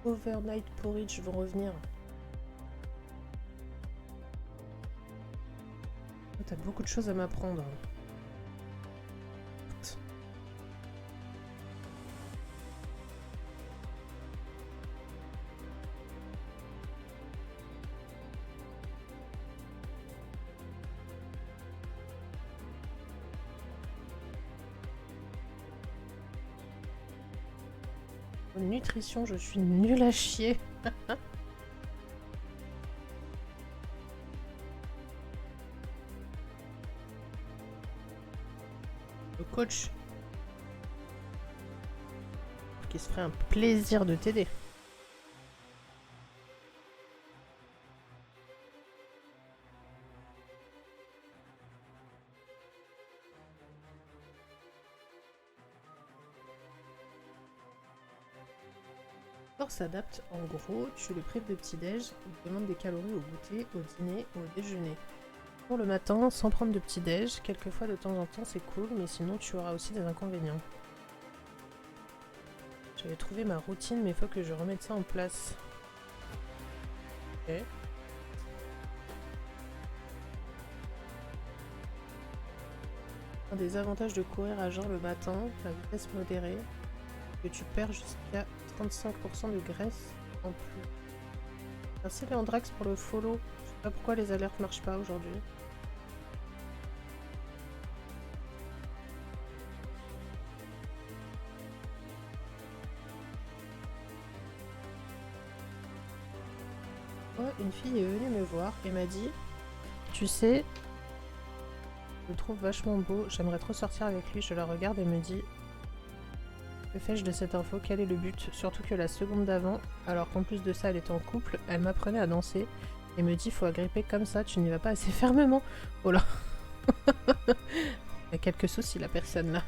Overnight porridge vont revenir. Oh, t'as beaucoup de choses à m'apprendre. Nutrition, je suis nulle à chier. Le coach qui se ferait un plaisir de t'aider. Le corps s'adapte, en gros, tu le prives de petit-déj, il te demande des calories au goûter, au dîner, au déjeuner. Pour le matin, sans prendre de petit-déj, quelquefois de temps en temps c'est cool, mais sinon tu auras aussi des inconvénients. J'avais trouvé ma routine, mais il faut que je remette ça en place. Ok. Un des avantages de courir à jeun le matin, la vitesse modérée, que tu perds jusqu'à 35% de graisse en plus. Merci Léandrax pour le follow. Je sais pas pourquoi les alertes marchent pas aujourd'hui. Oh, une fille est venue me voir et m'a dit, tu sais, je le trouve vachement beau, j'aimerais trop sortir avec lui. Je la regarde et me dis, que fais-je de cette info? Quel est le but? Surtout que la seconde d'avant, alors qu'en plus de ça elle était en couple, elle m'apprenait à danser et me dit, faut agripper comme ça, tu n'y vas pas assez fermement. Oh là. Il y a quelques soucis la personne là.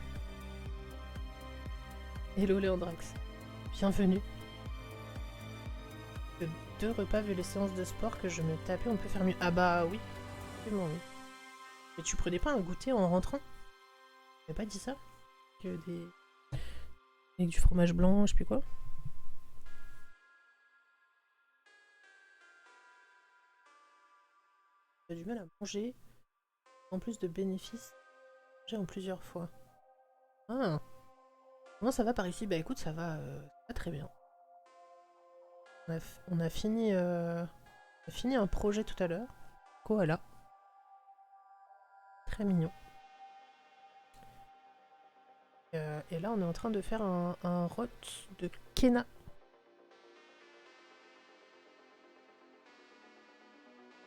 Hello Léandrax, bienvenue. 2 repas vu les séances de sport que je me tapais, on peut faire mieux. Ah bah oui, absolument oui. Mais tu prenais pas un goûter en rentrant? T'avais pas dit ça? Que des... Avec du fromage blanc, je sais plus quoi. J'ai du mal à manger, en plus de bénéfices, j'ai en plusieurs fois. Ah, comment ça va par ici? Bah écoute, ça va pas très bien. On a fini un projet tout à l'heure. Koala. Très mignon. Et là, on est en train de faire un rot de Kena.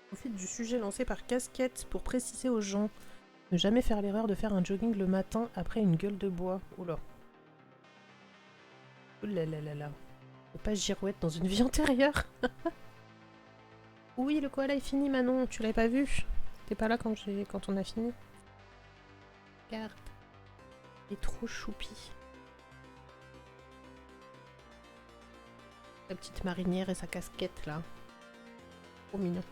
Profite du sujet lancé par Casquette pour préciser aux gens. Ne jamais faire l'erreur de faire un jogging le matin après une gueule de bois. Oula. Oulalalala. Faut pas girouette dans une vie antérieure. Oui, le koala est fini, Manon. Tu l'avais pas vu? T'es pas là quand on a fini? Regarde. Il est trop choupi. Sa petite marinière et sa casquette là. Trop mignon.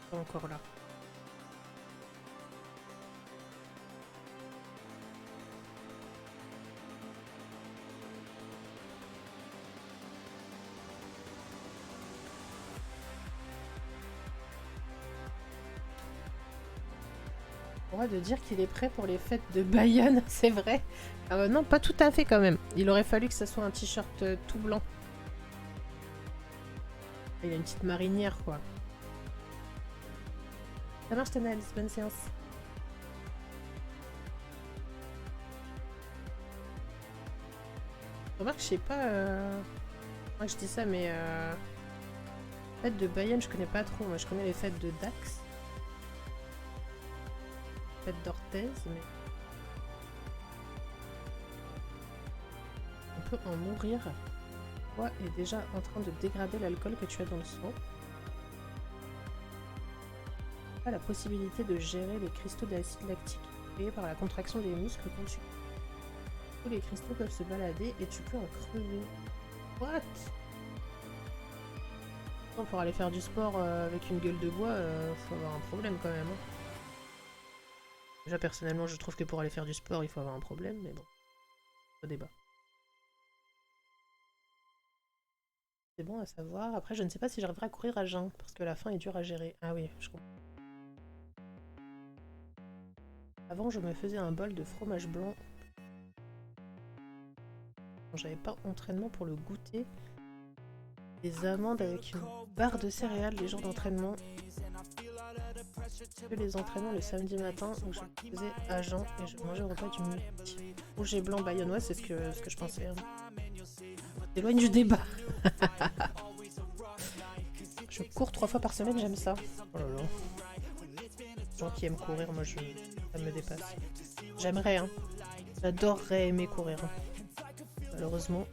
Pas encore là. De dire qu'il est prêt pour les fêtes de Bayonne, c'est vrai. Non, pas tout à fait quand même. Il aurait fallu que ça soit un t-shirt tout blanc. Il a une petite marinière, quoi. Ça marche, Tanalis, bonne séance. Remarque, je sais pas... Moi, je dis ça, mais... Fêtes de Bayonne, je connais pas trop. Moi, je connais les fêtes de Dax. D'Orthez, mais on peut en mourir. Toi est déjà en train de dégrader l'alcool que tu as dans le sang. Pas la possibilité de gérer les cristaux d'acide lactique créés par la contraction des muscles quand tu... Tous les cristaux peuvent se balader et tu peux en crever. What? Pour aller faire du sport avec une gueule de bois, faut avoir un problème quand même. Hein. Déjà personnellement je trouve que pour aller faire du sport il faut avoir un problème, mais bon, au débat. C'est bon à savoir. Après je ne sais pas si j'arriverai à courir à jeun, parce que la faim est dure à gérer. Ah oui, je comprends. Avant je me faisais un bol de fromage blanc. Quand j'avais pas entraînement pour le goûter. Des amandes avec une barre de céréales les jours d'entraînement. Que les entraînements le samedi matin où je faisais à jeun et je mangeais au repas du midi. Rouge et blanc bayonnois, c'est ce que je pensais. Hein. Éloigne du débat. Je cours 3 fois par semaine, j'aime ça. Oh là là. Les gens qui aiment courir, moi ça me dépasse. J'aimerais, hein. J'adorerais aimer courir. Hein. Malheureusement.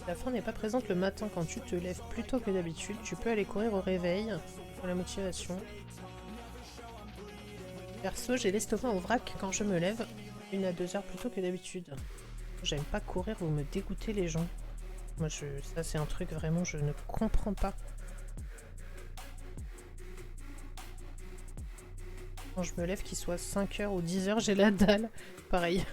La faim n'est pas présente le matin quand tu te lèves plus tôt que d'habitude. Tu peux aller courir au réveil pour la motivation. Perso, j'ai l'estomac en vrac quand je me lève 1 à 2 heures plus tôt que d'habitude. J'aime pas courir, vous me dégoûtez les gens. Moi, ça c'est un truc vraiment, je ne comprends pas. Quand je me lève, qu'il soit 5h ou 10h, j'ai la dalle. Pareil.